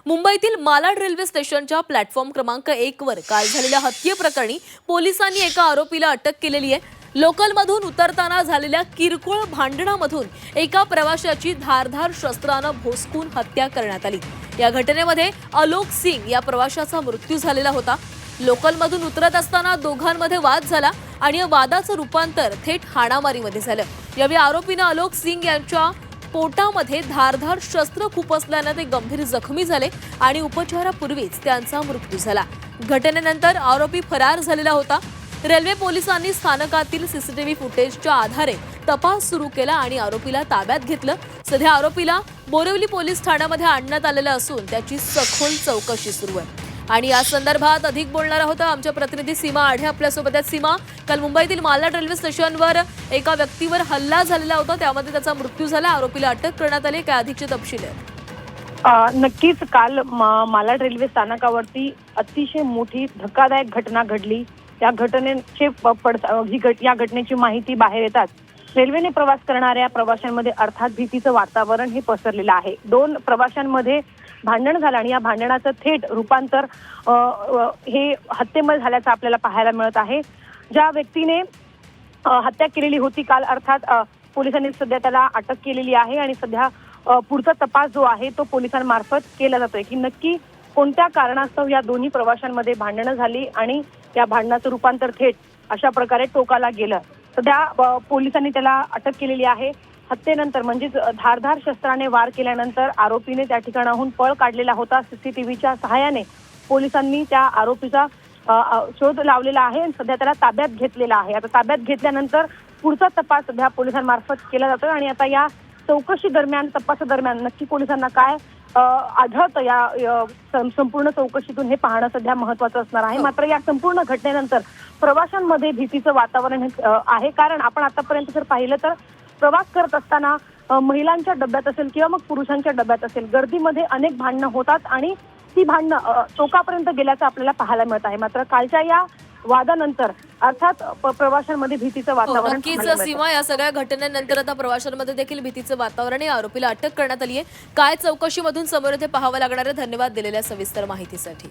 मुंबईतील मालाड रेल्वे स्टेशनच्या प्लॅटफॉर्म क्रमांक 1 वर काल झालेल्या हत्येप्रकरणी पोलिसांनी एका आरोपीला अटक केलेली आहे। लोकलमधून उतरताना झालेल्या किरकोळ भांडणामधून एका प्रवाशाची धारधार शस्त्राने भोसकून हत्या करण्यात आली। या घटनेमध्ये आलोक सिंग या प्रवाशाचा मृत्यू झालेला होता। लोकलमधून उतरत असताना दोघांमध्ये वाद झाला आणि या वादाचं रूपांतर थेट हाणामारीमध्ये झालं। यावेळी आरोपीने आलोक सिंग यांच्या पोटामध्ये धारधार शस्त्र खुपसल्याने ते गंभीर जखमी झाले आणि उपचारापूर्वीच त्यांचा मृत्यू झाला। घटनेनंतर आरोपी फरार झालेला होता। रेल्वे पोलिसांनी स्थानकातील सीसीटीव्ही फुटेजच्या आधारे तपास सुरू केला आणि आरोपीला ताब्यात घेतलं। सध्या आरोपीला बोरिवली पोलीस ठाण्यामध्ये आणण्यात आलेलं असून त्याची सखोल चौकशी सुरू आहे। आणि या संदर्भात अधिक बोलणार आहोत आमच्या प्रतिनिधी सीमा आढे आपल्यासोबत आहेत। सीमा, काल मुंबईतील मालाड रेल्वे स्टेशनवर एका व्यक्तीवर हल्ला झालेला होता, त्यामध्ये त्याचा मृत्यू झाला। आरोपीला अटक करण्यात आली, काय अधिकचे तपशील आहेत? नक्कीच काल मालाड रेल्वे स्थानकावरती अतिशय मोठी धक्कादायक घटना घडली। या घटनेची माहिती बाहेर येतात रेल्वेने प्रवास करणाऱ्या प्रवाशांमध्ये अर्थात भीतीचं वातावरण हे पसरलेलं आहे। दोन प्रवाशांमध्ये भांडण झालं आणि या भांडणाचं थेट रूपांतर हे हत्येमध्ये झाल्याचं आपल्याला पाहायला मिळत आहे। ज्या व्यक्तीने हत्या केलेली होती काल, अर्थात पोलिसांनी सध्या त्याला अटक केलेली आहे आणि सध्या पुढचा तपास जो आहे तो पोलिसांमार्फत केला जातोय की नक्की कोणत्या कारणास्तव या दोन्ही प्रवाशांमध्ये भांडणं झाली आणि या भांडणाचं रूपांतर थेट अशा प्रकारे टोकाला गेलं। सध्या पोलिसांनी त्याला अटक केलेली आहे। हत्येनंतर म्हणजेच धारधार शस्त्राने वार केल्यानंतर आरोपीने त्या ठिकाणाहून पळ काढलेला होता। सीसीटीव्हीच्या सहाय्याने पोलिसांनी त्या आरोपीचा शोध लावलेला आहे आणि सध्या त्याला ताब्यात घेतलेला आहे। आता ताब्यात घेतल्यानंतर पुढचा तपास सध्या पोलिसांमार्फत केला जातोय आणि आता या चौकशी दरम्यान, तपासादरम्यान नक्की पोलिसांना काय आढळतं या संपूर्ण चौकशीतून हे पाहणं सध्या महत्त्वाचं असणार आहे। मात्र या संपूर्ण घटनेनंतर प्रवाशांमध्ये भीतीचं वातावरण आहे, कारण आपण आतापर्यंत जर पाहिलं तर प्रवास करत असताना महिलांच्या डब्यात असेल किंवा मग पुरुषांच्या डब्यात असेल, गर्दीमध्ये अनेक भांडणं होतात आणि ती भांडणं चौकापर्यंत गेल्याचं आपल्याला पाहायला मिळत आहे। मात्र कालच्या या वादानंतर अर्थात प्रवाशांमध्ये भीतीचं वातावरण नक्कीच सीमा, या सगळ्या घटनेनंतर आता प्रवाशांमध्ये देखील भीतीचं वातावरण आहे। आरोपीला अटक करण्यात आली आहे। काय चौकशीमधून समोर येते पाहावं लागणार आहे। धन्यवाद दिलेल्या सविस्तर माहितीसाठी।